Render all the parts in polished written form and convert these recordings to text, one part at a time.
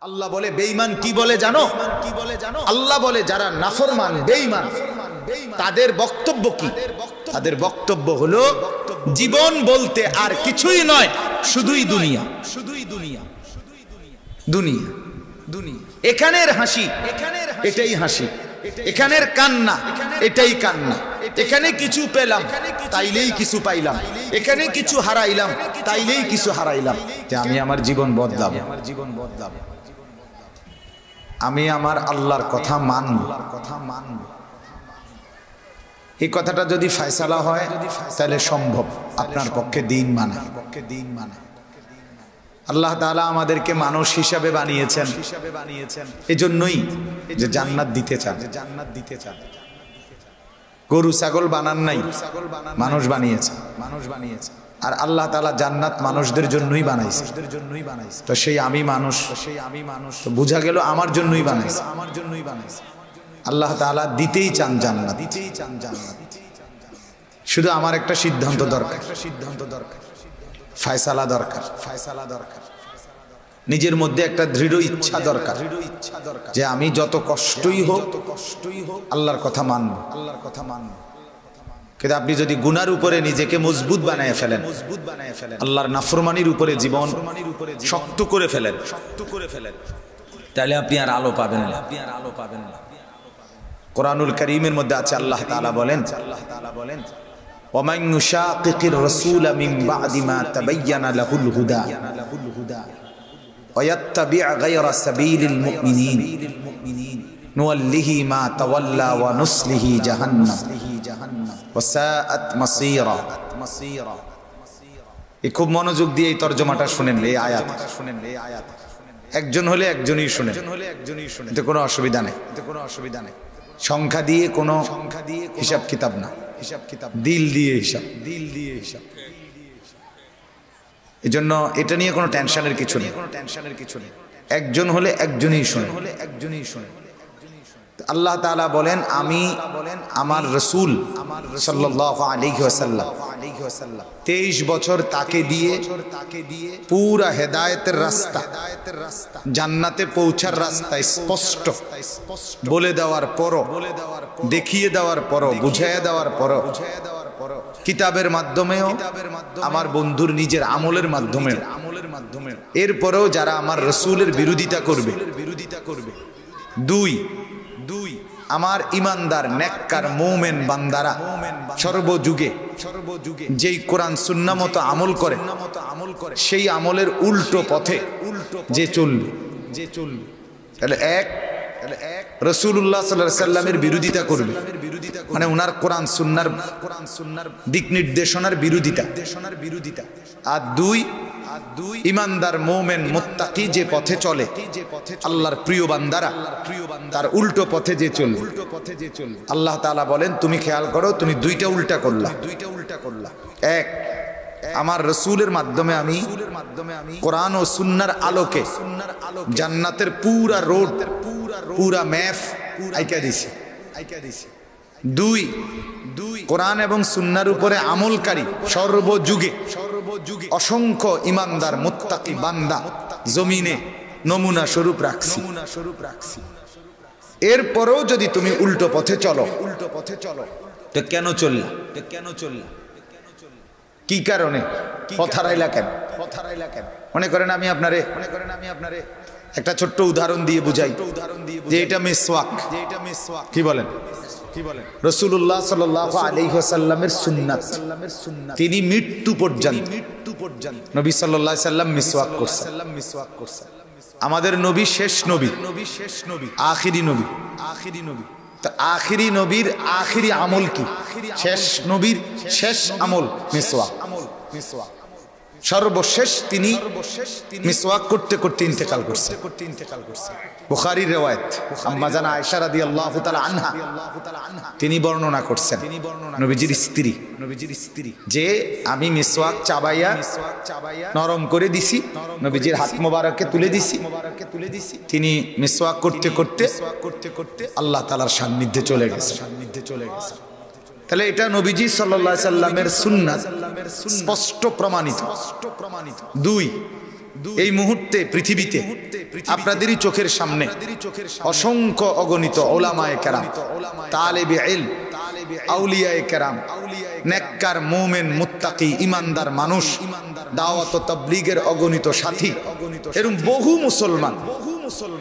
আল্লাহ বলে বেঈমান কি বলে জানো? আল্লাহ বলে যারা নাফরমান বেঈমান তাদের বক্তব্য কি? তাদের বক্তব্য হলো জীবন বলতে আর কিছুই নয়, শুধুই দুনিয়া, শুধুই দুনিয়া, দুনিয়া, দুনিয়া। এখানের হাসি এটাই হাসি, এখানের কান্না এটাই কান্না। এখানে কিছু পেলাম তাইলেই কিছু পাইলাম, এখানে কিছু হারাইলাম তাইলেই কিছু হারাইলাম। যে আমি আমার জীবন বদলাব, আমার জীবন বদলাব, আমি আমার আল্লাহর কথা মানব, কথা মানব। এই কথাটা যদি ফয়সালা হয় তাহলে সম্ভব আপনার পক্ষে দিন মানা, পক্ষে দিন মানা। আল্লাহ তাআলা আমাদেরকে মানুষ হিসাবে বানিয়েছেন, এজন্যই যে জান্নাত দিতে চান, জান্নাত দিতে চান। গরু ছাগল বানান নাই, মানুষ বানিয়েছে, মানুষ বানিয়েছে। আর আল্লাহ তাআলা জান্নাত মানুষদের জন্যই বানাইছে, জন্যই বানাইছে। তো সেই আমি মানুষ, সেই আমি মানুষ, তো বোঝা গেল আমার জন্যই বানাইছে, আমার জন্যই বানাইছে। আল্লাহ তাআলা দিতেই চান জান্নাত, দিতেই চান জান্নাত। শুধু আমার একটা সিদ্ধান্ত দরকার, একটা সিদ্ধান্ত দরকার, ফয়সালা দরকার, ফয়সালা দরকার। নিজের মধ্যে একটা দৃঢ় ইচ্ছা দরকার, দৃঢ় ইচ্ছা দরকার যে আমি যত কষ্টই হোক, যত কষ্টই হোক আল্লাহর কথা মানব, আল্লাহর কথা মানব। কিন্তু আপনি যদি গুনার উপরে নিজেকে মজবুত বানায় ফেলেন, মজবুত বানায় ফেলেন, আল্লাহর নাফরমানির উপরে জীবন শক্ত করে ফেলেন, শক্ত করে ফেলেন, তাহলে আপনি আর আলো পাবেন না, আপনি আর আলো পাবেন না। কোরআনুল কারীমের মধ্যে আছে আল্লাহ তাআলা বলেন, আল্লাহ তাআলা বলেন ওয়ামান ইউশাকিকির রাসূলা মিন বা'দি মা তাবায়্যানা লাহুল হুদা ওয়া ইয়াত্তাবি' গায়রা সাবিলিল মুমিনিন নুওয়াল্লিহি মা তাওয়াল্লা ওয়া নুসলিহি জাহান্নাম ওয়া সাআত মাসীরা। এই খুব মনোযোগ দিয়ে এই তরজমাটা শুনেন, এই আয়াত শুনেন, এই আয়াত একজন হলে একজনই শুনেন, একজন হলে একজনই শুনেন, এতে কোনো অসুবিধা নেই, এতে কোনো অসুবিধা নেই। সংখ্যা দিয়ে কোনো সংখ্যা দিয়ে হিসাব কিতাব না, হিসাব কিতাব দিল দিয়ে হিসাব, দিল দিয়ে হিসাব। এজন্য এটা নিয়ে কোনো টেনশনের কিছু নেই, কোনো টেনশনের কিছু নেই। একজন হলে একজনই শুনে, হলে একজনই শুনে। আল্লাহ তাআলা বলেন আমি আমার রাসূল সাল্লাল্লাহু আলাইহি ওয়াসাল্লাম 23 বছর তাকে দিয়ে পুরা হেদায়েতের রাস্তা, জান্নাতে পৌঁছার রাস্তা স্পষ্ট বলে দেওয়ার পরও, দেখিয়ে দেওয়ার পরও, বুঝাইয়া দেওয়ার পরও, কিতাবের মাধ্যমেও, আমার বন্ধুর নিজের আমলের মাধ্যমেও, এরপরেও যারা আমার রাসূলের বিরোধিতা করবে, বিরোধিতা করবে, দুই আমার ইমানদার নেককার মুমিন বান্দারা সর্বযুগে যেই কোরআন সুন্নাহ মতো আমল করে, সেই আমলের উল্টো পথে যে চলবে, যে চলবে, তাহলে এক রাসূলুল্লাহ সাল্লাল্লাহু আলাইহি সাল্লামের বিরোধিতা করবে, মানে ওনার কোরআন সুন্নাহর দিক নির্দেশনার বিরোধিতা, আর দুই ইমানদার মুমিন মুত্তাকি যে পথে চলে, আল্লাহর প্রিয় বান্দারা তার উল্টো পথে যে চলবে। আল্লাহ তাআলা বলেন তুমি খেয়াল করো, তুমি দুইটা উল্টা করলা, দুইটা উল্টা করলা। এক, আমার রাসূলের মাধ্যমে আমি কোরআন ও সুন্নাহর আলোকে জান্নাতের পুরা রোড, পুরা ম্যাপ আইকা দিছি। দুই, কোরআন এবং সুন্নাহর উপরে আমলকারী সর্বযুগে অসংখ্য ইমানদার মুত্তাকি বান্দা জমিনে নমুনা স্বরূপ রাখছি। এরপরেও যদি তুমি উল্টো পথে চলো, উল্টো পথে চলো, তো কেন চললা, তো কেন চললা, কি কারণে পথ হারাইলা কেন, পথ হারাইলা কেন? মনে করেন আমি আপনারে একটা ছোট্ট উদাহরণ দিয়ে বুঝাই, যে এটা মিসওয়াক, যে এটা মিসওয়াক, কি বলেন, কি বলেন? রাসূলুল্লাহ সাল্লাল্লাহু আলাইহি ওয়াসাল্লামের সুন্নাত, তিনি মৃত্যু পর্যন্ত নবী সাল্লাল্লাহু আলাইহি সাল্লাম মিসওয়াক করছেন। আমাদের নবী শেষ নবী, আখিরি নবী, আখিরি নবী। তো আখিরি নবীর আখিরি আমল কি? শেষ নবীর শেষ আমল মিসওয়াক। সর্বশেষ তিনি মিসওয়াক করতে করতে ইন্তেকাল করছে। বুখারীর riwayat আম্মা জানা আয়েশা রাদিয়াল্লাহু তাআলা আনহা তিনি বর্ণনা করছেন, নবীজির স্ত্রী, যে আমি মিসওয়াক চাবাইয়া নরম করে দিছি, নবীজির হাত মোবারকে তুলে দিছি, তিনি মিসওয়াক করতে করতে আল্লাহ তাআলার সান্নিধ্যে চলে গেছে, তাহলে এটা নবীজি সাল্লাল্লাহু আলাইহি সাল্লামের সুন্নাত স্পষ্ট প্রমাণিত। দুই, এই মুহূর্তে পৃথিবীতে আপনাদেরই চোখের সামনে অসংখ্য অগণিত ওলামায়ে কেরাম, তালেবে ইলম, আউলিয়ায়ে কেরাম, নেককার মুমিন মুত্তাকি ইমানদার মানুষ, দাওয়াত ও তাবলীগের অগণিত সাথী, এরকম বহু মুসলমান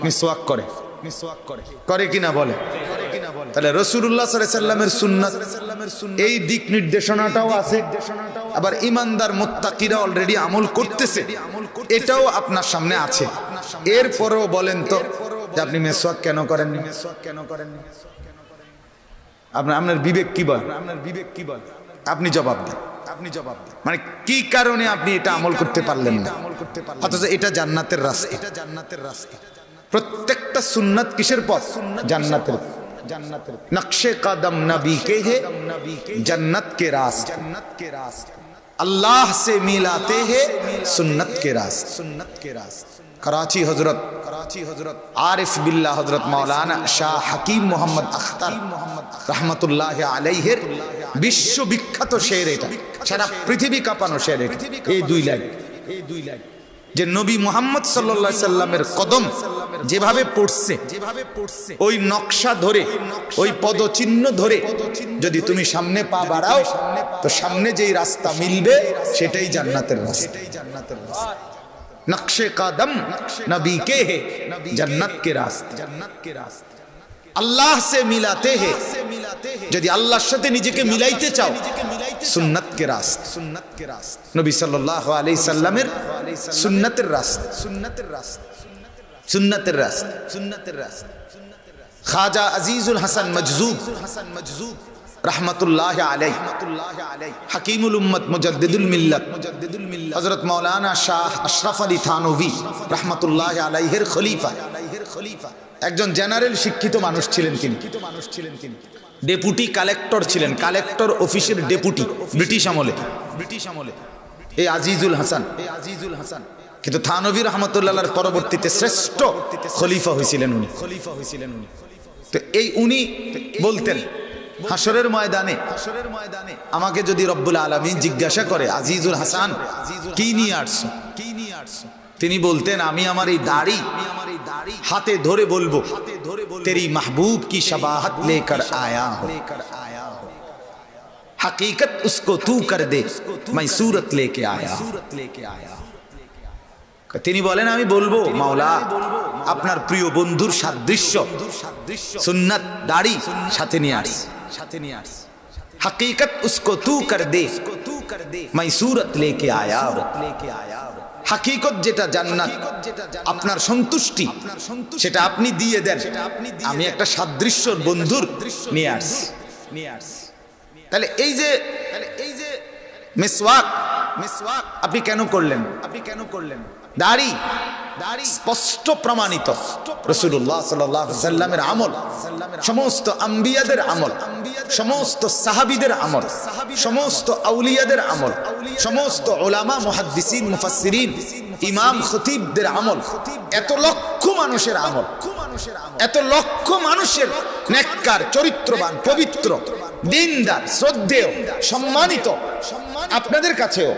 মিসওয়াক করে কিনা বলে? তাহলে রাসূলুল্লাহ সাল্লাল্লাহু আলাইহি সাল্লামের সুন্নাত এই দিক নির্দেশনাটাও আছে, আবার ইমানদার মুত্তাকিরা অলরেডি আমল করতেছে, এটাও আপনার সামনে আছে। এরপরেও বলেন তো যে আপনি মিসওয়াক কেন করেননি? আপনার বিবেক কি বলে? আপনি জবাব দেন। মানে কি কারণে আপনি এটা আমল করতে পারলেন না? অথচ এটা জান্নাতের রাস্তা। প্রত্যেকটা সুন্নাত কিসের পথ? জান্নাতের। নকশে কদম নবী के है जन्नत के रास्ते, अल्लाह से मिलाते हैं सुन्नत के रास्ते। कराची हजरत आरिफ बिल्लाह हजरत मौलाना शाह हकीम मोहम्मद अख्तर रहमतुल्लाह अलैहिर বিশ্ব বিখ্যাত শের, এটা সারা পৃথিবী কাঁপানো শের। এই দুই লাইন যে নবী মুহাম্মদ সাল্লাল্লাহু আলাইহি সাল্লামের কদম যেভাবে পড়ছে, ওই নকশা ধরে, ওই পদচিহ্ন ধরে যদি তুমি সামনে পা বাড়াও, তো সামনে যেই রাস্তা মিলবে সেটাই জান্নাতের রাস্তা। নকশে কদম নবী কে হে जन्नत के रास्ते, আল্লাহ সে মিলাতে হে, যদি আল্লাহর সাথে নিজেকে মিলাইতে চাও সুন্নাত কে রাস্তা, নবী সাল্লাল্লাহু আলাইহি সাল্লামের সুন্নাতের রাস্তা। খাজা আজিজুল হাসান মজজুব रहमतुल्लाह अलैहि हकीमुल उम्मत मुजद्दिदुल मिल्लत हजरत मौलाना शाह अशरफ अली थानवी रहमतुल्लाह अलैहिर खलीफा, একজন জেনারেল শিক্ষিত মানুষ ছিলেন তিনি, ডেপুটি কালেক্টর ছিলেন, কালেক্টর অফিসের ডেপুটি ব্রিটিশ আমলে এই আজিজুল হাসান। কিন্তু থানভী রহমতুল্লাহর পরবর্তীতে শ্রেষ্ঠ খলিফা হয়েছিলেন উনি। তো এই উনি বলতেন হাসরের ময়দানে আমাকে যদি রব্বুল আলামিন জিজ্ঞাসা করে আজিজুল হাসান কি নিয়ে আসছো, তিনি বলতেন আমি আমার এই দাড়ি হাতে ধরে বলবো তেরি মাহবুব কি শাবাহাত লেকর আয়া হো, हकीकत उसको तू कर दे मैं सूरत लेके आया। তিনি বলেন আমি বলবো মাওলা আপনার প্রিয় বন্ধুর সাদৃশ্য সুন্নাত দাড়ি সাথে নিয়ে আস, हकीकत उसको तू कर दे मैं सूरत लेके आया। হাকিকত যেটা জান্নাত, আপনার সন্তুষ্টি, সেটা আপনি দিয়ে দেন, আমি একটা সাদৃশ্য বন্ধুর নিয়ে আসছি। তাহলে এই যে মিসওয়াক আপনি কেন করলেন? দাড়ি স্পষ্ট প্রমাণিত রাসূলুল্লাহ সাল্লাল্লাহু আলাইহি ওয়াসাল্লামের আমল, সমস্ত আম্বিয়াদের আমল, সমস্ত সাহাবীদের আমল, সমস্ত আউলিয়াদের আমল, সমস্ত উলামা মুহাদ্দিসিন মুফাসসিরিন ইমাম খতিবদের আমল, এত লক্ষ মানুষের আমল, এত লক্ষ মানুষের নেককার চরিত্রবান পবিত্র দিনদার শ্রদ্ধেয় সম্মানিত আপনাদের কাছেও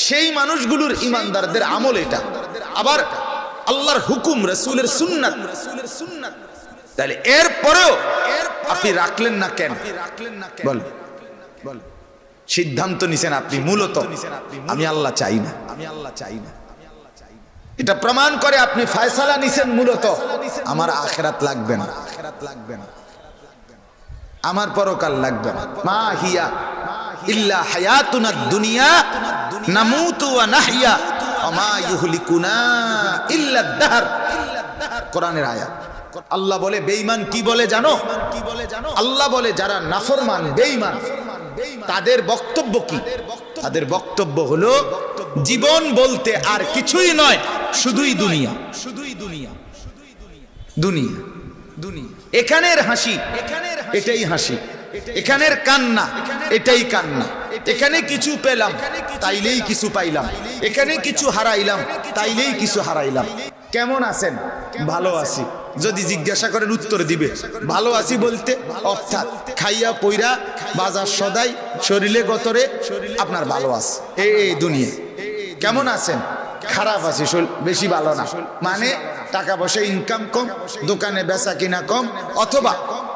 সেই মানুষগুলোর ইমানদারদের আমল এটা, আবার আল্লাহর হুকুম রাসূলের সুন্নাত। তাহলে এরপরেও আপনি রাখলেন না কেন? বল সিদ্ধান্ত নিছেন আপনি মূলত আমি আল্লাহ চাই না, এটা প্রমাণ করে আপনি ফয়সালা নিছেন মূলত আমার আখিরাত লাগবে না, আমার পরকাল লাগবে না। মা হিয়া ইল্লা হায়াতুনা দুনিয়া নামুতু ওয়া নাহইয়া ওয়া মা ইউহলিকুনা ইল্লা দাহর, কোরআনের আয়াত। আল্লাহ বলে বেঈমান কি বলে জানো? আল্লাহ বলে যারা নাফরমান বেঈমান তাদের বক্তব্য কি? তাদের বক্তব্য হলো জীবন বলতে আর কিছুই নয়, শুধুই দুনিয়া, দুনিয়া, এখানের হাসি এটাই হাসি, এখানের কান্না এটাই কান্না, এখানে কিছু পেলাম তাইলেই কিছু পাইলাম, এখানে কিছু হারাইলাম তাইলেই কিছু হারাইলাম। কেমন আছেন? ভালো আছি। যদি জিজ্ঞাসা করেন উত্তর দিবে ভালো আছি বলতে অর্থাৎ খাইয়া পইরা বাজার সদাই শরীরে গতরে আপনার ভালো আছে। এই দুনিয়া কেমন আছেন? খারাপ আছে, বেশি ভালো না, মানে টাকা পয়সা ইনকাম কম, দোকানে বেচা কিনা কম, অথবা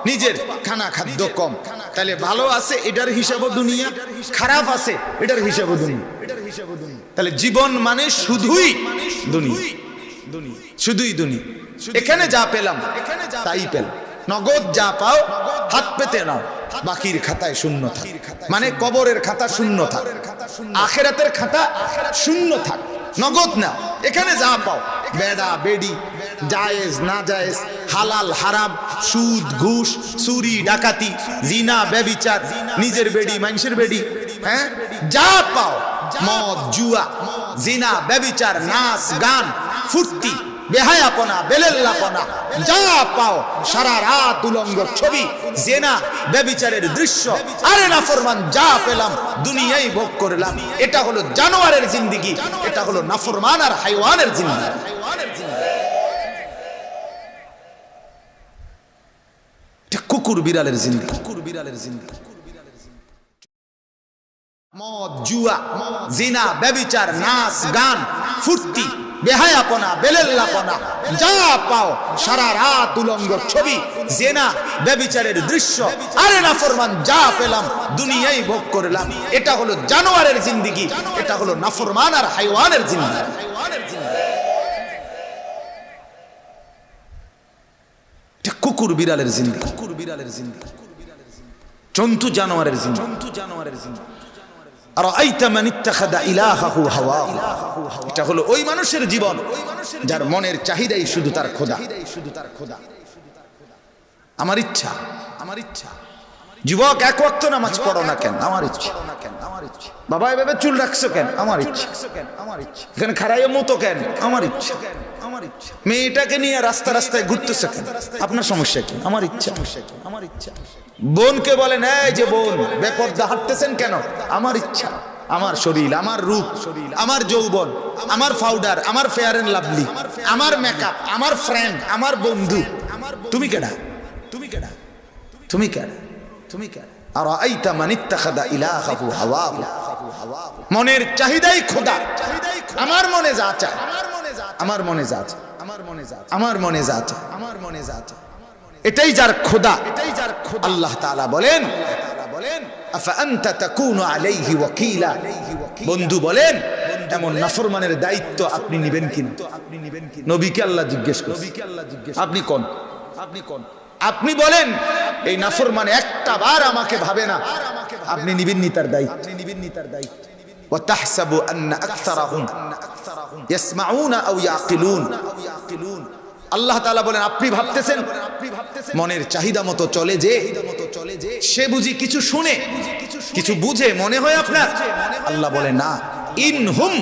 নিজের খানা খাদ্য কম, তাহলে ভালো আছে এটার হিসাবও দুনিয়া, খারাপ আছে এটার হিসাবও দুনিয়া। তাহলে জীবন মানে শুধুই দুনিয়া, শুধুই দুনিয়া। এখানে যা পেলাম তাই পেলাম, নগদ যা পাও হাত পেতে নাও, বাকির খাতায় শূন্য থাক, মানে কবরের খাতা শূন্য থাক, আখেরাতের খাতা শূন্য থাক, নগদ না। এখানে যা পাও, বেড়া বেডি, জায়েজ না জায়েজ, হালাল হারাম, সুদ ঘুষ, চুরি ডাকাতি, জিনা ব্যভিচার, নিজের বেডি মানুষের বেডি, হ্যাঁ যা পাও, মদ জুয়া, জিনা ব্যভিচার, নাচ গান, ফুর্তি, বেহায়াপনা, বেলেল্লাপনা, যা পাও, সারা রাত উলঙ্গ ছবি, জেনা ব্যভিচারের দৃশ্য, আরে নাফরমান যা পেলাম দুনিয়ায় ভোগ করলাম। এটা হলো জানোয়ারের জিন্দেগি, এটা হলো নাফরমান আর হাইওয়ানের জিন্দেগি। কুকুর বিড়ালের জিন্দেগি, কুকুর বিড়ালের জিন্দেগি। মদ জুয়া, জিনা ব্যভিচার, নাচ গান, ফুর্তি, বেহায়াপনা, বেলেল্লাপনা, যা পাও, সারা রাত উলঙ্গ ছবি, জেনা ব্যভিচারের দৃশ্য, আরে নাফরমান যা পেলাম দুনিয়ায় ভোগ করলাম। এটা হলো জানোয়ারের জিন্দেগি, এটা হলো নাফরমান আর হাইওয়ানের জিন্দেগি। কুকুর বিড়ালের জিন্দেগি, কুকুর বিড়ালের জিন্দেগি, জন্তু জানোয়ারের জিন্দেগি, জন্তু জানোয়ারের জিন্দেগি। আর আইতা মান ইত্তাখাযা ইলাহাহু হাওয়াহু, এটা হলো ওই মানুষের জীবন যার মনের চাহিদাই শুধু তার খোদা, আমার ইচ্ছা, আমার ইচ্ছা। যুবক এক ওয়াক্ত নামাজ পড়ো না কেন? আমার ইচ্ছা। বাবা এভাবে চুল রাখছো কেন? আমার ইচ্ছা। এখানে খাড়াইয়ে মতো কেন? আমার ইচ্ছা। মেয়েটাকে নিয়ে রাস্তা রাস্তায় ঘুরতেছে কেন? আপনার সমস্যা কি? আমার ইচ্ছা। আমার ইচ্ছা। বোনকে বলেন এই যে বোন বেপরদা হাঁটতেছেন কেন? আমার ইচ্ছা। আমার শরীর, আমার রূপ, আমার যৌবন, আমার পাউডার, আমার ফেয়ার এন্ড লাভলি, আমার মেকআপ, আমার ফ্রেন্ড, আমার বন্ধু। তুমি কেডা? তুমি কেডা? তুমি কেডা? তুমি কেডা? আর আইতা মান ইত্তাখাযা ইলাহাহু হাওয়াহু, মনের চাহিদাই খোদা। আমার মনে যা চায়, আমার মনে যা চায়, আমার মনে যা চায়, আমার মনে যা চায়, আমার মনে যা চায়, এটাই যার খোদা, এটাই যার খোদা। আল্লাহ তাআলা বলেন আফা আনতা তাকুনু আলাইহি ওয়াকিলা, বন্ধু বলেন এমন নাফরমানের দায়িত্ব আপনি নেবেন কিনা? আপনি নেবেন কিনা? নবীকে আল্লাহ জিজ্ঞেস করেন, নবীকে আল্লাহ জিজ্ঞেস, আপনি কোন? আপনি কোন? আপনি বলেন এই নাফরমান একটা বার আমাকে ভাবে না, আপনি নিবেন নি তার দায়িত্ব? আপনি নিবেন নি তার দায়িত্ব? ওয়া তাহসাবু আন্না আকসারাহুম ইয়াসমাউনা আও ইয়াকিলুন, আল্লাহ তাআলা বলেন আপনি ভাবতেছেন মনের চাহিদা মতো চলে যে সে বুঝি কিছু শুনে কিছু বুঝে মনে হয় আপনার? আল্লাহ বলে না, ইনহুম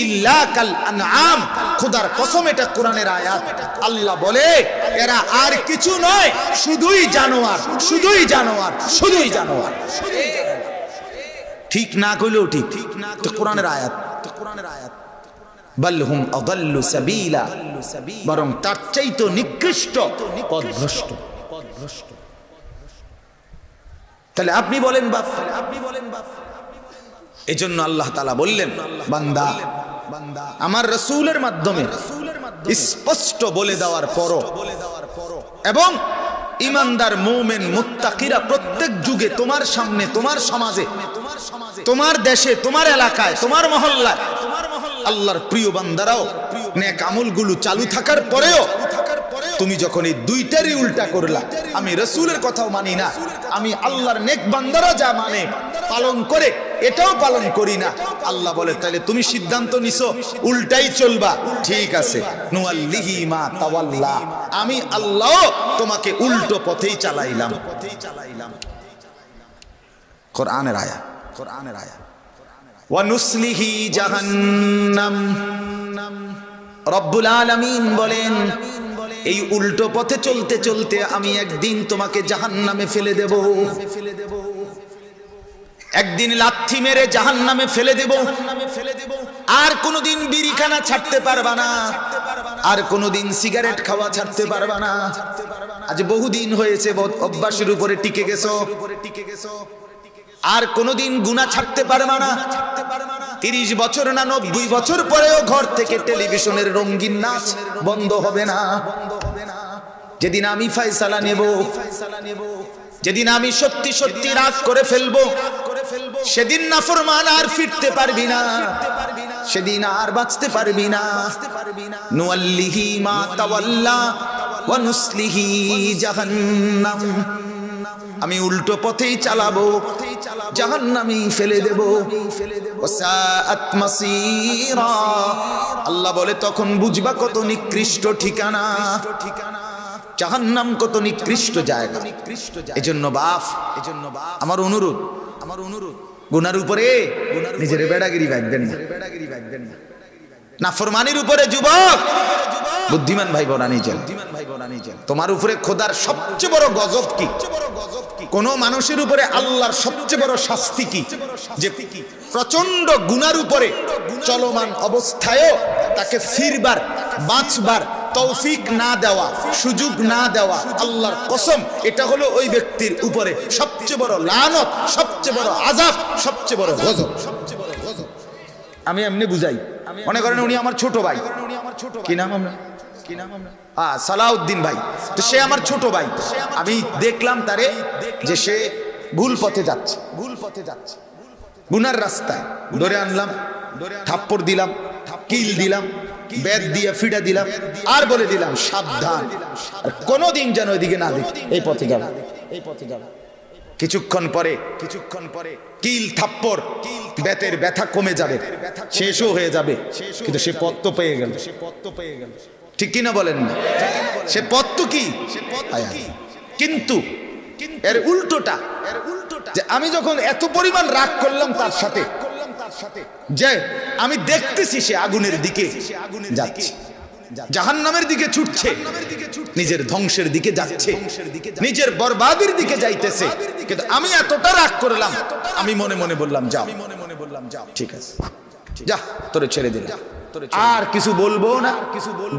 ইল্লা কাল আনআম, খোদার কসম এটা কোরআনের আয়াত। আল্লাহ বলে এরা আর কিছু নয়, শুধুই জানোয়ার, শুধুই জানোয়ার, শুধুই জানোয়ার। ঠিক না কইলেও ঠিক, তো কোরআনের আয়াত, তো কোরআনের আয়াত। বাল হুম আদাল্লু সাবিলা, বরং তার চাইতে নিকৃষ্ট পথভ্রষ্ট। তাহলে আপনি বলেন বাপ, আপনি বলেন বাপ। এজন্য আল্লাহ তাআলা বললেন বান্দা আমার রাসূলের মাধ্যমে স্পষ্ট বলে দেওয়ার পরও এবং ইমানদার মুমিন মুত্তাকিরা প্রত্যেক যুগে তোমার সামনে, তোমার সমাজে, তোমার দেশে, তোমার এলাকায়, তোমার মহল্লায় আল্লাহর প্রিয় বান্দারাও নেক আমলগুলো চালু থাকার পরেও তুমি যখন এই দুইটারই উল্টা করলা, আমি রাসূলের কথাও মানি না, আমি আল্লাহর নেক বান্দারা যা মানে পালন করে এটাও পালন করি না, আল্লাহ বলে তাহলে তুমি সিদ্ধান্ত নিছো উল্টাই চলবা, ঠিক আছে, নুআল্লিহি মা তাওয়াল্লা, আমি আল্লাহ তোমাকে উল্টো পথেই চালাইলাম। কোরআনের আয়াত, কোরআনের আয়াত। ওয়া নুসলিহি জাহান্নাম, রব্বুল আলামিন বলেন এই উল্টো পথে চলতে চলতে আমি একদিন তোমাকে জাহান্নামে ফেলে দেব, একদিন লাথি মেরে জাহান্নামে ফেলে দেব, আর কোনোদিন বিড়িখানা ছাড়তে পারবা না, আর কোনোদিন সিগারেট খাওয়া ছাড়তে পারবা না। আজ বহুদিন হয়েছে অভ্যাসের উপরে টিকে গেছো, আর কোনোদিন গুনাহ ছাড়তে পারবা না। 30 বছর না 90 বছর পরেও ঘর থেকে টেলিভিশনের রঙিন নাচ বন্ধ হবে না। যেদিন আমি ফয়সালা নেব, যেদিন আমি সত্যি সত্যি রাগ করে ফেলবো, সেদিন নাফরমান আর ফিরতে পারবি না, সেদিন আর বাঁচতে পারবি না। নুআল্লিহি মা তাওয়াল্লা ওয়া নুসলিহি জাহান্নাম, আমি উল্টো পথেই চালাবো, জাহান্নামে ফেলে দেব। ওয়াসাআত মাসীরা, আল্লাহ বলে তখন বুঝবা কত নিকৃষ্ট ঠিকানা, জাহান্নাম কত নিকৃষ্ট জায়গা। এজন্য বাপ, আমার অনুরোধ, গুনার উপরে নিজের বেড়াগিরি বাঁধবেন না, নাফরমানির উপরে যুবক বুদ্ধিমান ভাই বোনা নিজেন। তোমার উপরে খোদার সবচেয়ে বড় গজব কি? কোন মানুষের উপরে আল্লাহর সবচেয়ে বড় শাস্তি কি? যে প্রচন্ড গুনার উপরে চলমান অবস্থায়ও তাকে ফিরবার, বাঁচবার তৌফিক না দেওয়া, সুযোগ না দেওয়া। আল্লাহর কসম, এটা হলো ওই ব্যক্তির উপরে সবচেয়ে বড় লানত, সবচেয়ে বড় আযাব, সবচেয়ে বড় গজব। আমি এমনি বুঝাই, মনে করেন উনি আমার ছোট ভাই, কি নাম আমরা, সালাউদ্দিন ভাই, তো সে আমার ছোট ভাই। আমি দেখলাম তারে যে সে ভুল পথে যাচ্ছে, গুনার রাস্তায়, ধরে আনলাম, থাপ্পড় দিলাম, কিল দিলাম, বেদ দিয়ে ফিডা দিলাম, আর বলে দিলাম সাবধান, আর কোনোদিন যেন ওইদিকে না দেখি, এই পথে যাবে, এই পথে যাবে। কিছুক্ষণ পরে কিল থাপ্পড় বেতের ব্যথা কমে যাবে, শেষও হয়ে যাবে, কিন্তু সে পথ তো পেয়ে গেল। ঠিক কিনা বলেন না? সে পথ তো কি, কিন্তু এর উল্টোটা, যে আমি যখন এত পরিমাণ রাগ করলাম তার সাথে, যে আমি দেখতেছি সে আগুনের দিকে যাচ্ছে, জাহান্নামের দিকে ছুটছে, নিজের ধ্বংসের দিকে যাচ্ছে, নিজের বরবাদের দিকে যাইতেছে, কিন্তু আমি এতটা রাগ করলাম, আমি মনে মনে বললাম যাও, ঠিক আছে, যা, তোরে ছেড়ে দিলাম, আর কিছু বলবো না,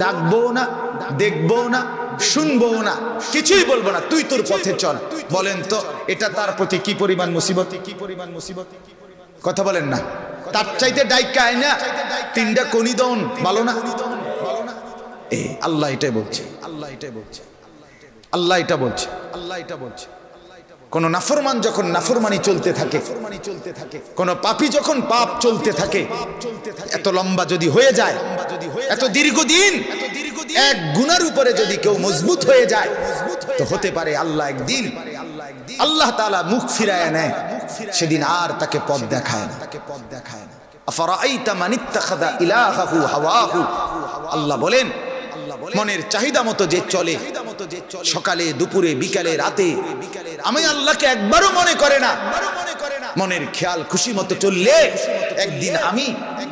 ডাকবো না, দেখবো না, শুনবো না, কিছুই বলবো না, তুই তোর পথে চল। বলেন তো এটা তার প্রতি কি পরিমাণ মুসিবত, কি পরিমাণ মুসিবত? কথা বলেন না? তার চাইতে ডাইকা আয় না, 3টা কনি দন ভালো না? আল্লাহ এটাই বলছে, আল্লাহ এটাই বলছে, আল্লাহ এটা বলছে, আল্লাহ এটা বলছে। কোন নাফরমান যখন নাফরমানি চলতে থাকে, কোন পাপী যখন পাপ চলতে থাকে, এত লম্বা যদি হয়ে যায়, এত দীর্ঘদিন এক গুনার উপরে যদি কেউ মজবুত হয়ে যায়, তো হতে পারে আল্লাহ একদিন, আল্লাহ তাআলা মুখ ফিরায় নেয়, সেদিন আর তাকে পথ দেখায় না। আফারাআইতা মান ইত্তাখাযা ইলাহাহু হাওয়াহু, আল্লাহ বলেন মনের চাহিদা মতো যে চলে, সকালে দুপুরে বিকালে রাতে, আমি আল্লাহকে একবারও মনে করে না, মনের খেয়াল খুশি মতো চললে একদিন আমি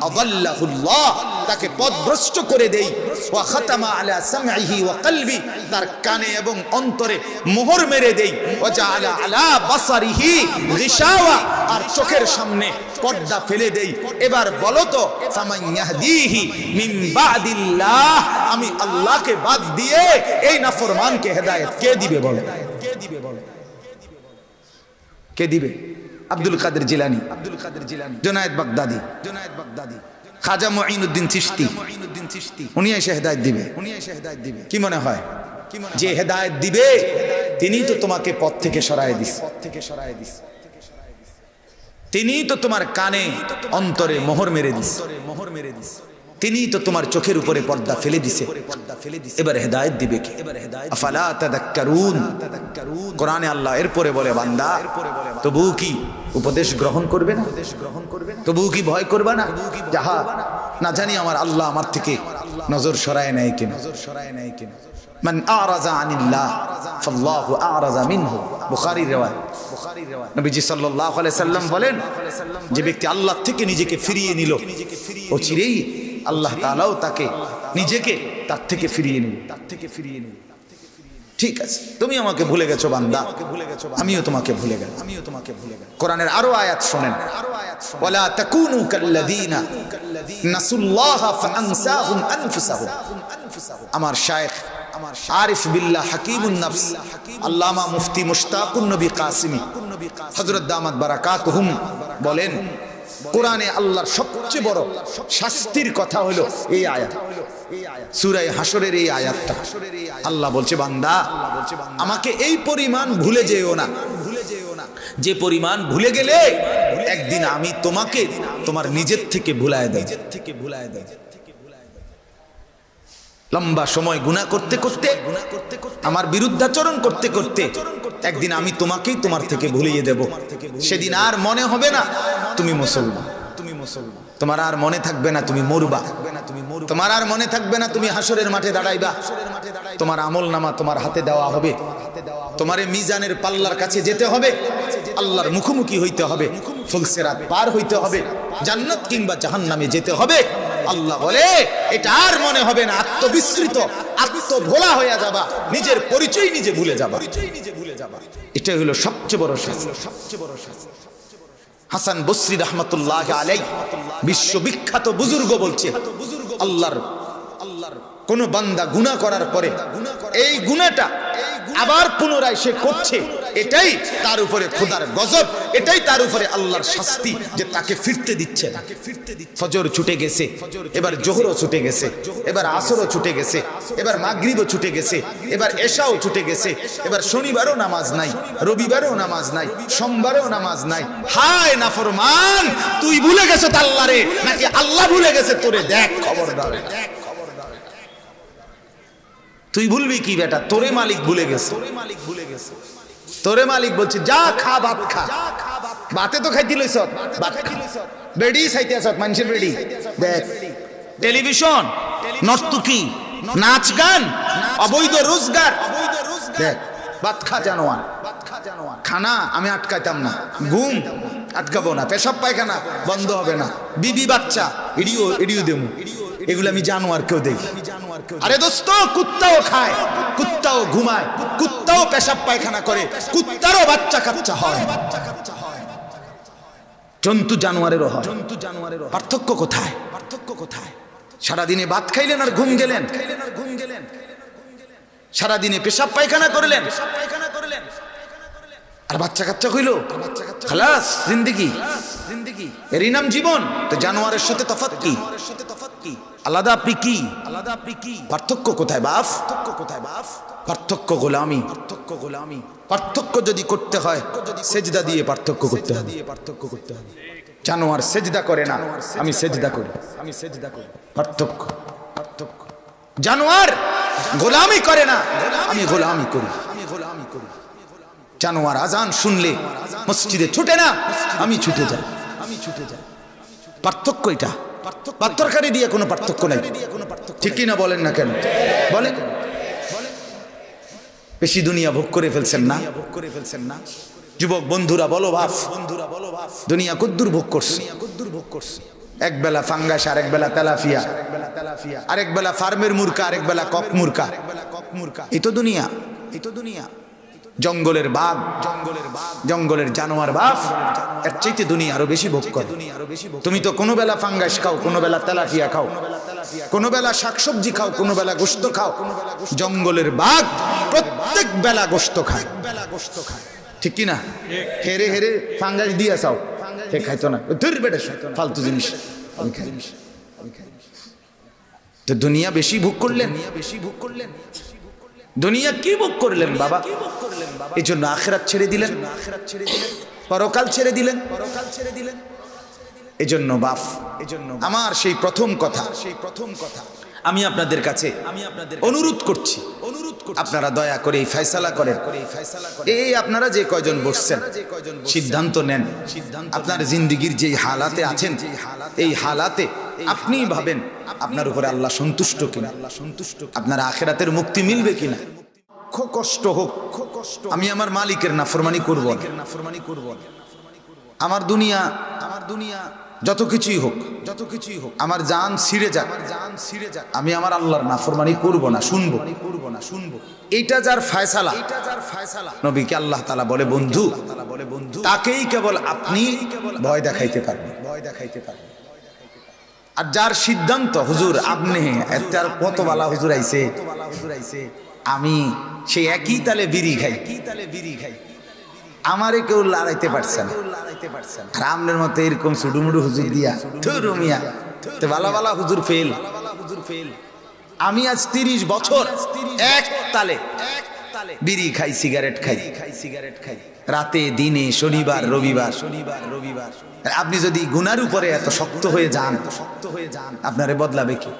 আযাল্লাহুল্লাহ, তাকে পথভ্রষ্ট করে দেই। ওয়া খাতামা আলা সামঈহি ওয়া কলবি, তার কানে এবং অন্তরে মোহর মেরে দেই। ওয়া জাআলা আলা বাসারিহি গিশাওয়া, আর চোখের সামনে পর্দা ফেলে দেই। এবার বলো তো, ফামান ইয়াহদিহি মিন বাদিল্লাহ, আমি আল্লাহকে বাদ দিয়ে এই নাফরমানকে হেদায়েত কে দিবে? বলো, কে দিবে? বলো, কে দিবে? আব্দুল কাদের জিলানী, জুনায়েদ বাগদাদি, খাজা মুঈনুদ্দিন চিশতি, উনি এসে হেদায়েত দিবে। কি মনে হয়? যে হেদায়েত দিবে তিনি তো তোমাকে পথ থেকে সরায় দিস, তিনি তো তোমার কানে অন্তরে মোহর মেরে দিস, তিনি তো তোমার চোখের উপরে পর্দা ফেলে দিছে। এবার হেদায়েত দিবে কে? আফালা তাদাক্কারুন, কোরআনে আল্লাহ এরপরে বলে, বান্দা তবু কি উপদেশ গ্রহণ করবে না? তবু কি ভয় করবে না? যাহা না জানি আমার আল্লাহ আমার থেকে নজর সরায় নেয় কিনা। মান আরাজা আনিল্লাহ ফাল্লাহু আরাজা মিনহু, বুখারীর রিওয়ায়াত। নবীজি সাল্লাল্লাহু আলাইহি সাল্লাম বলেন, যে ব্যক্তি আল্লাহ থেকে নিজেকে ফিরিয়ে নিল, অচিরেই আল্লাহ তাআলাও তাকে নিজেকে তার থেকে ফিরিয়ে নিল। ঠিক আছে, তুমি আমাকে ভুলে গেছো বান্দা, আমিও তোমাকে ভুলে গেলাম। কোরআনের আরো আয়াত শোনেন, ওয়ালা তাকুনু কাল্লাযীনা নাসুল্লাহা ফাআনসাহুম আনফুসাহুম। আমার শায়েখ আরিফ বিল্লাহ হাকিমুন নফস আল্লামা মুফতি মুশতাকুন নবী কাসিমি হযরত দামাত বারাকাতুহুম বলেন, কোরআনে আল্লাহর সবচেয়ে সবচেয়ে বড় শাস্তির কথা হলো এই আয়াত, সূরা হাশরের এই আয়াতটা। আল্লাহ বলছে, বান্দা আমাকে এই পরিমাণ ভুলে যেও না, যে পরিমাণ ভুলে গেলে একদিন আমি তোমাকে তোমার নিজের থেকে ভুলায় দেব। লম্বা সময় গুনাহ করতে করতে, আমার বিরুদ্ধাচরণ করতে করতে একদিন আমি তোমাকেই তোমার থেকে ভুলিয়ে দেব। সেদিন আর মনে হবে না তুমি মুসলমান, তোমার আর মনে থাকবে না তুমি মরবা, তোমার আর মনে থাকবে না তুমি হাসরের মাঠে দাঁড়াইবা। তোমার আমলনামা তোমার হাতে দেওয়া হবে, তোমারে মিজানের পাল্লার কাছে যেতে হবে, আল্লাহর মুখোমুখি হইতে হবে, ফুলসিরাত পার হইতে হবে, জান্নাত কিংবা জাহান্নামে যেতে হবে। আল্লাহ বলে এটা আর মনে হবে না, আত্মবিস্মৃত আত্মভোলা হয়ে যাবা, নিজের পরিচয় নিজে ভুলে যাবা। এটাই হলো সবচেয়ে বড় শাস্তি। হাসান বসরি রাহমাতুল্লাহ আলাইহি বিশ্ববিখ্যাত বুজুর্গ বলছে, আল্লাহর কোন বান্দা গুনাহ করার পরে এই গুনাহটা আবার পুনরায় সে করছে, এটাই তার উপরে খোদার গজব, এটাই তার উপরে আল্লাহর শাস্তি, যে তাকে ফিরতে দিচ্ছে না। ফজর ছুটে গেছে, এবার জোহরও ছুটে গেছে, এবার আসরও ছুটে গেছে, এবার মাগরিবও ছুটে গেছে, এবার এশাও ছুটে গেছে, এবার শনিবারও নামাজ নাই, রবিবারও নামাজ নাই, সোমবারও নামাজ নাই। হায় নাফরমান, তুই ভুলে গেছো আল্লাহরে নাকি আল্লাহ ভুলে গেছে তোরে? দেখ, খবরদার, তুই ভুলবি কি বেটা? তোরে মালিক ভুলে গেছে, তোরে মালিক বলছে যা খা, ভাত খা। ভাতে তো খাইতে লইছ, ভাত খা, বেডি খাইতে আছ, মানুষের বেডি দেখ, টেলিভিশন, নর্তকী, নাচ গান, অবৈধ রোজগার, দেখ, ভাত খা জানোয়ার। খানা আমি আটকাইতাম না, ঘুম আটকাবো না, পেশাব পায়খানা বন্ধ হবে না, বিবি বাচ্চা এডিও দেবো, এগুলো আমি জানোয়ার কেউ দেখি। আরে দোস্ত, কুত্তাও খায়, কুত্তাও ঘুমায়, কুত্তাও পেশাব পায়খানা করে, কুত্তারও বাচ্চা কাচ্চা হয়, জন্তু জানোয়ারেরও হয়। পার্থক্য কোথায়? সারাদিনে ভাত খাইলেন আর ঘুম গেলেন, সারাদিনে পেশাব পায়খানা করলেন আর বাচ্চা কাচ্চা হইল, খালাস জিন্দেগি, এরই নাম জীবন। তো জানোয়ারের সাথে তফাৎ কি? আলাদা আপনি কি? পার্থক্য কোথায় বাপ? পার্থক্য গোলামি। পার্থক্য যদি করতে হয় সেজদা দিয়ে পার্থক্য করতে হবে। জানোয়ার সেজদা করে না, আমি সেজদা করি। পার্থক্য। জানোয়ার গোলামি করে না, আমি গোলামি করি। জানোয়ার আজান শুনলে মসজিদে ছুটে না, আমি ছুটে যাই। পার্থক্য এটা। পাত্তরকারি দিয়ে কোনো পার্থক্য নাই, ঠিক কিনা বলেন না কেন? বলেন। বেশি দুনিয়া ভোগ করে ফেলছেন না? যুবক বন্ধুরা বলো বাপ, দুনিয়া কদ্দুর ভোগ করছে? এক বেলা ফাঙ্গাস, আরেক বেলা তেলাফিয়া, আরেক বেলা ফার্মের মুরকা, আরেক বেলা কক মুরকা। এই তো দুনিয়া। জঙ্গলের বাঘ, জঙ্গলের জানোয়ার বাপ, এর চাইতে দুনিয়া আরো বেশি ভোগ করে। তুমি তো কোনো বেলা ফাঙ্গাস খাও, কোনো বেলা তেলাফিয়া খাও, কোনো বেলা শাকসবজি খাও, কোনো বেলা গোশত খাও। জঙ্গলের বাঘ প্রত্যেক বেলা গোশত খায়, ঠিক কিনা? হেরে হেরে ফাঙ্গাস দিয়ে চাও, হে খাইতো না, ধর বেটা ফালতু জিনিস আমি খাই। তো দুনিয়া বেশি ভোগ করলেন, দুনিয়া কি ভোগ করলেন বাবা? এই জন্য আখিরাত ছেড়ে দিলেন, পরকাল ছেড়ে দিলেন। এই জন্য বাপ, আমার সেই প্রথম কথা আমি আপনাদের কাছে অনুরোধ করছি, আপনারা দয়া করে এই ফয়সালা করেন। এই আপনারা যে কয়জন বসছেন সিদ্ধান্ত নেন, আপনার জিন্দেগির যে হালাতে আছেন, এই হালাতে আপনি ভাবেন আপনার উপরে আল্লাহ সন্তুষ্ট কিনা, আপনার আখিরাতের মুক্তি মিলবে কিনা। কষ্ট হোক, আমি আমার মালিকের নাফরমানি করব না। আমার দুনিয়া যত কিছুই হোক, আমার জান ছিঁড়ে যাক, আমি আমার আল্লাহর নাফরমানি করব না, শুনবো। এইটা যার ফয়সালা, নবীকে আল্লাহ তাআলা বলে বন্ধু, তাকেই কেবল আপনি ভয় দেখাইতে পারবেন। আর যার সিদ্ধান্ত হুজুর আপনি এত আর কত বালা হুজুর আইছে, আমি সেই একই তালে বিড়ি খাই, আমারে কেউ লড়াইতে পারছে না। আর আমনের মতো এরকম সুডুমুডু হুজুর দিয়া ধুরু মিয়া তো বালা বালা হুজুর ফেল। আমি আজ 30 বছর এক তালে বিড়ি খাই, সিগারেট খাই, রাতে দিনে, শনিবার রবিবার। আপনি যদি গুনার উপরে এত শক্ত হয়ে যান, আপনারে বদলাবে কি?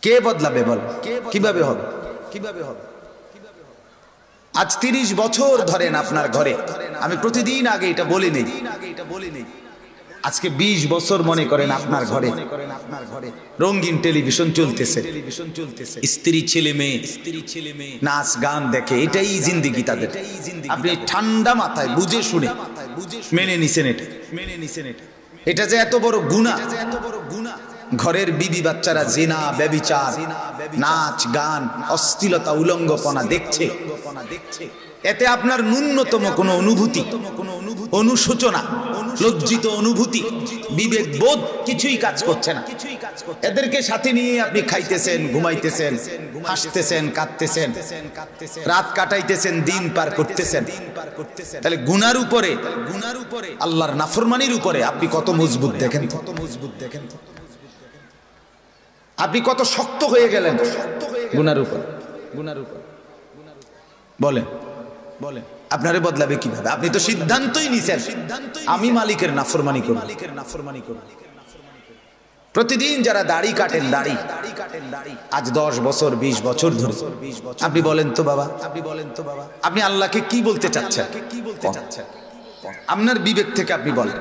কে বদলাবে বল? কিভাবে হবে? আজ 30 বছর ধরেন আপনার ঘরে, আমি প্রতিদিন আগে এটা বলি নেই, আজকে 20 বছর মনে করেন আপনার ঘরে রঙিন টেলিভিশন চলতেছে, স্ত্রী ছেলে মেয়ে নাচ গান দেখে, এটাই জিন্দেগি তাদের। আপনি ঠান্ডা মাথায় বুঝে শুনে মেনে নিছেন এটা যে এত বড় গুনাহ। ঘরের বিবি বাচ্চারা জিনা, ব্যভিচার, নাচ গান, অশ্লীলতা, উলঙ্গপনা দেখছে, এতে আপনার ন্যূনতম কোনো অনুভূতি, অনুশোচনা, লজ্জিত অনুভূতি, বিবেক বোধ কিছুই কাজ করছে না। এদেরকে সাথে নিয়ে আপনি খাইতেছেন, ঘুমাইতেছেন, হাসতেছেন, কাঁদতেছেন, রাত কাটাইতেছেন, দিন পার করতেছেন। তাহলে গুনার উপরে, আল্লাহর নাফরমানির উপরে আপনি কত মজবুত দেখেন, আপনি কত শক্ত হয়ে গেলেন গুনার উপর। বলেন আপনারে বদলাবে কিভাবে? আপনি তো সিদ্ধান্তই নিছেন আমি মালিকের নাফরমানি করব। প্রতিদিন যারা দাড়ি কাটেন, দাড়ি আজ 10 বছর 20 বছর ধরে, আপনি বলেন তো বাবা, আপনি আল্লাহকে কি বলতে চাচ্ছেন? আপনার বিবেক থেকে আপনি বলেন,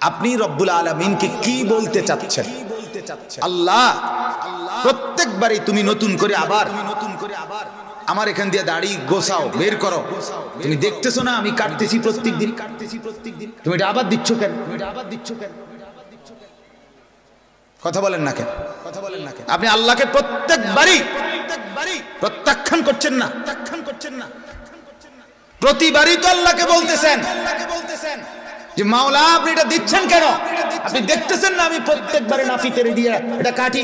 আপনি রব্বুল আলামিনকে কি বলতে চাচ্ছেন? আল্লাহ প্রত্যেকবারই তুমি নতুন করে আবার আমার এখান দিয়ে দাড়ি গোছাও, বের করো, তুমি দেখতেছো না আমি কাটতেছি প্রত্যেক দিন, তুমি এটা আবার দিচ্ছ কেন? কথা বলেন না কেন? আপনি আল্লাহকে প্রত্যেকবারই প্রত্যাখ্যান করছেন না? প্রতিবারই তো আল্লাহকে বলতেছেন যে মাওলা আপনি এটা দিচ্ছেন কেন? আপনি দেখতেছেন না আমি প্রত্যেকবারে নাফিতেরে দিয়ে এটা কাটি,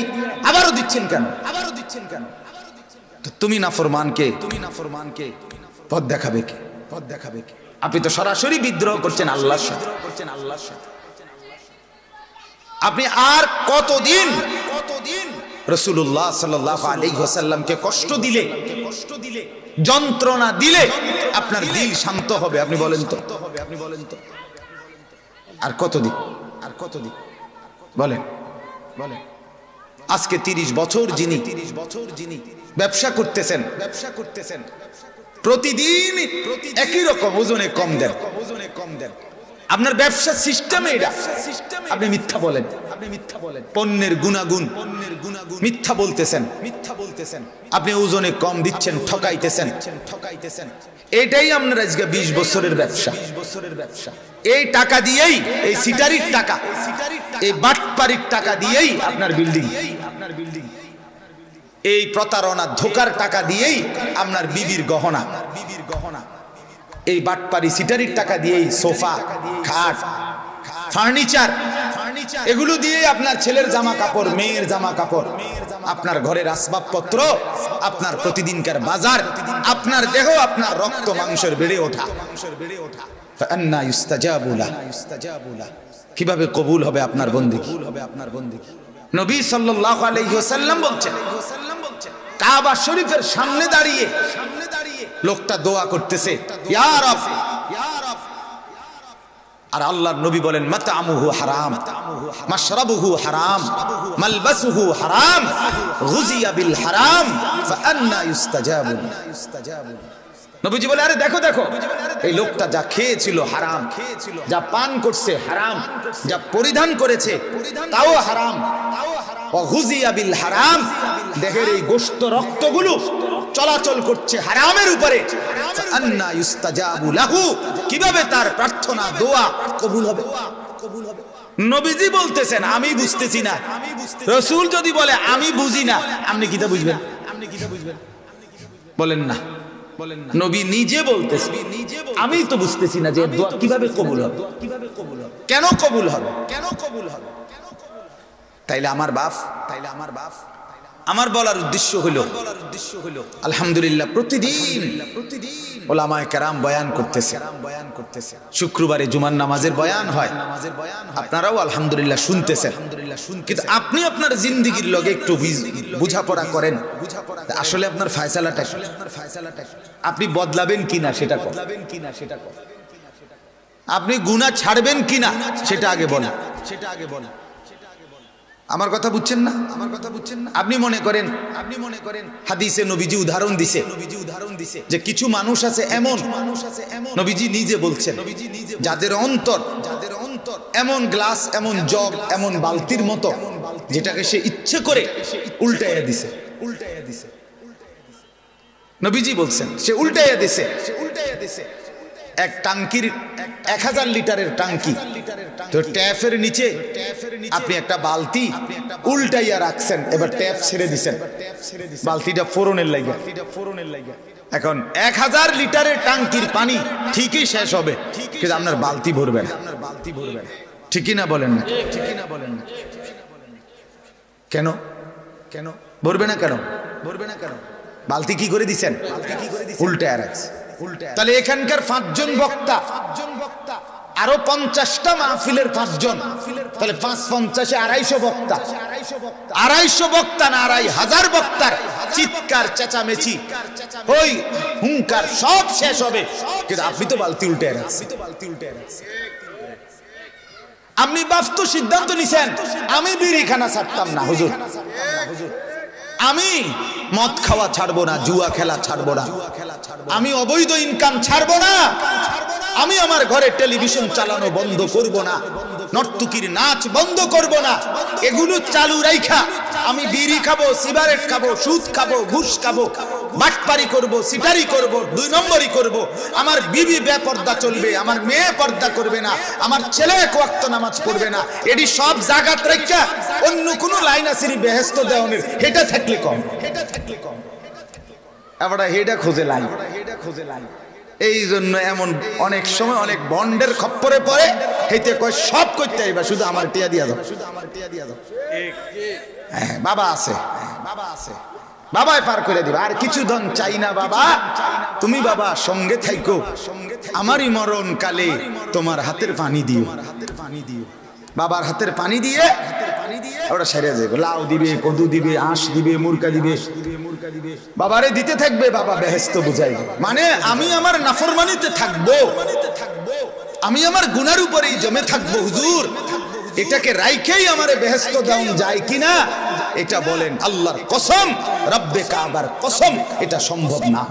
আবারও দিচ্ছেন কেন? তুমি নাফরমানকে পথ দেখাবে কি? আপনি তো সরাসরি বিদ্রোহ করছেন আল্লাহর সাথে। আপনি আর কতদিন রাসূলুল্লাহ সাল্লাল্লাহু আলাইহি ওয়াসাল্লামকে কষ্ট দিলে, যন্ত্রণা দিলে আপনার দিল শান্ত হবে? আপনি বলেন তো, আর কতদিন বলেন? আজকে 30 বছর যিনি ব্যবসা করতেছেন, প্রতিদিন একই রকম ওজনে কম দেন, আপনার ব্যবসা সিস্টেমে এটা, আপনি মিথ্যা বলেন, পণ্যের গুণাগুণ মিথ্যা বলতেছেন, আপনি ওজনে কম দিচ্ছেন, ঠকাইতেছেন। এটাই আপনার আজকে 20 বছরের ব্যবসা। এই টাকা দিয়েই, এই সিটারির টাকা, এই বাটপারির টাকা দিয়েই আপনার বিল্ডিং, এই প্রতারণা ধোকার টাকা দিয়েই আপনার বিবির গহনা, এই বাটপারি সিটারির টাকা দিয়েই সোফা, খাট, ফার্নিচার, এগুলো দিয়ে আপনার ছেলের জামা কাপড়, মেয়ের জামা কাপড়, আপনার ঘরের আসবাবপত্র, আপনার প্রতিদিনকার বাজার, আপনার দেহ, আপনার রক্ত মাংসের বেড়ে ওঠা। ফাআন্না ইউস্তাজাবু লাহ, কিভাবে কবুল হবে আপনার বন্দেগী? নবী সাল্লাল্লাহু আলাইহি ওয়াসাল্লাম বলছেন, কাবা শরীফের সামনে দাঁড়িয়ে লোকটা দোয়া করতেছে, ইয়া রব, আর আল্লাহর নবী বলেন মাতআমুহু হারাম, মাশরাবুহু হারাম, মালবাসুহু হারাম, গুযিয়া বিল হারাম, ফাআন্না ইউস্তাজাবু। নবীজি বলে, আরে দেখো দেখো, এই লোকটা যা খেয়েছিল হারাম, যা পান করছে হারাম, যা পরিধান করেছে তাও হারাম, ওয়াগুযিয়া বিল হারাম, দেহের এই গোশত রক্তগুলো চলাচল করছে হারামের উপরে। ফাআন্না ইউস্তাজাবু লাহু, কিভাবে তার প্রার্থনা দোয়া কবুল হবে? নবীজি বলতেছেন আমি বুঝতেছি না। রাসূল যদি বলে আমি বুঝি না, আপনি কিটা বুঝবেন? বলেন না। নবী নিজে বলতেছে আমি তো বুঝতেছি না যে দোয়া কিভাবে কবুল হবে, কেন কবুল হবে। তাইলে আমার বাপ আমার বলার উদ্দেশ্য হলো আলহামদুলিল্লাহ প্রতিদিন ওলামায়ে কেরাম বয়ান করতেছে, শুক্রবারে জুমার নামাজের বয়ান হয়, আপনারাও আলহামদুলিল্লাহ শুনতেছেন। কিন্তু আপনি আপনার জিন্দেগির লগে একটু বুঝাপড়া করেন, আসলে আপনার ফয়সালাটা আপনি বদলাবেন কিনা সেটা করেন, আপনি গুনাহ ছাড়বেন কিনা সেটা আগে বলেন। আমার কথা বুঝছেন না? আপনি মনে করেন হাদিসে নবীজি উদাহরণ দিছে যে কিছু মানুষ আছে এমন, নবীজি নিজে বলছেন, যাদের অন্তর এমন গ্লাস, এমন জগ, এমন বালতির মতো, যেটাকে সে ইচ্ছে করে উল্টাইয়া দিছে। নবীজি বলছেন সে উল্টাইয়া দিছে। এক টাঙ্কির 1000 লিটারের টাঙ্কি, তো ট্যাপের নিচে আপনি একটা বালতি উল্টাইয়া রাখছেন, এবার ট্যাপ ছেড়ে দিছেন, বালতিটা ফোড়নের লাগা। এখন 1000 লিটারের টাঙ্কির পানি ঠিকই শেষ হবে, কিন্তু আপনার বালতি ভরবে না। ঠিকই না বলেন না? কেন ভরবে না? কেন বালতি কি করে দিছেন? উল্টাইয়া রাখছে। তাহলে এখানকার 5 জন বক্তা, আরো 50টা মাহফিলের 5 জন, তাহলে 5 50 250 বক্তা, 250 বক্তা না 2500 বক্তার চিৎকার চেঁচামেচি ওই হুঙ্কার সব শেষ হবে, কিন্তু আপনি তো বালতি উল্টে রাখছেন। আপনি বাস্তব সিদ্ধান্ত নিছেন আমি বিড়ি খানা ছাড়তাম না হুজুর, আমি মদ খাওয়া ছাড়বো না, জুয়া খেলা ছাড়বো না, আমি অবৈধ ইনকাম ছাড়বো না, আমি আমার ঘরে টেলিভিশন চালানো বন্ধ করব না, নর্তকীর নাচ বন্ধ করব না, এগুলো চালু রাইখা আমি বিড়ি খাবো, সিগারেট খাবো, সুদ খাবো, ঘুষ খাবো, বাটপারি করব, সিটারি করব, 2 নম্বরই করব, আমার বিবি বেপর্দা চলবে, আমার মেয়ে পর্দা করবে না, আমার ছেলে এক ওয়াক্ত নামাজ পড়বে না, এটি সব জাগাত রাইখা অন্য কোন লাইন আসেনি বেহেশত দেওয়ানের, এটা থাকলে কম, আবার হেডা খোঁজে লাইন। এই জন্য এমন অনেক সময় অনেক বন্ডের খপ্পরে পড়ে, হেতে কয় সব করতে আইবা, শুধু আমার টিয়া দিয়া দাও। হ্যাঁ বাবা আছে, বাবাই পার করে দিবা, আর কিছু ধন চাই না বাবা, তুমি বাবা সঙ্গে থাইকো, আমারই মরণ কালে তোমার হাতের পানি দিও। বাবার হাতের পানি দিয়ে ওরা সেরে যাবে, লাউ দিবে, কদু দিবে, আঁশ দিবে, মুরকা দিবে, বাবারে দিতে থাকবে, বাবা বেহেশত বুঝাইবে। মানে আমি আমার নাফরমানিতে থাকবো, আমি আমার গুনার উপরেই জমে থাকবো হুজুর, এটাকে রাইখেই আমারে বেহেশত দেওয়া যায় কিনা এটা বলেন। আল্লাহর কসম, রব্বে কাবার কসম, এটা সম্ভব না।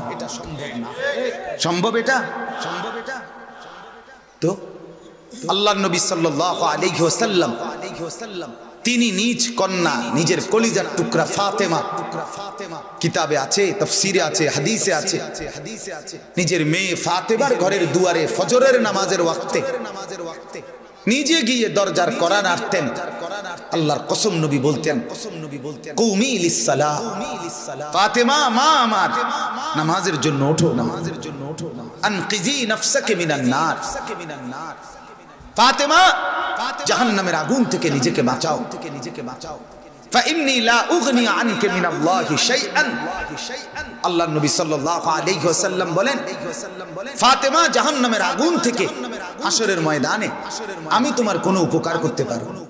সম্ভব এটা? তো আল্লাহর নবী সাল্লাল্লাহু আলাইহি ওয়াসাল্লাম তিনি নিজ কন্যা, নিজের কলিজার টুকরা ফাতেমা, কিতাবে আছে, তাফসীরে আছে, হাদিসে আছে, নিজের মেয়ে ফাতেমার ঘরের দুয়ারে ফজরের নামাজের ওয়াক্তে নিজে গিয়ে দরজার কড়া নাড়তেন। আল্লাহর কসম নবী বলতেন, কুমি লিসসালাহ, ফাতেমা মা আমার, নামাজের জন্য ওঠো, আনকিজি নাফসাকে মিনান নার, ফাতেমা জাহান্নামের আগুন থেকে নিজেকে বাঁচাও, ফাইন্নী লা উগনি আনকা মিনাল্লাহি শাইআন। আল্লাহর নবী সাল্লাল্লাহু আলাইহি ওয়াসাল্লাম বলেন, ফাতেমা জাহান্নামের আগুন থেকে হাসরের ময়দানে আমি তোমার কোনো উপকার করতে পারবো না।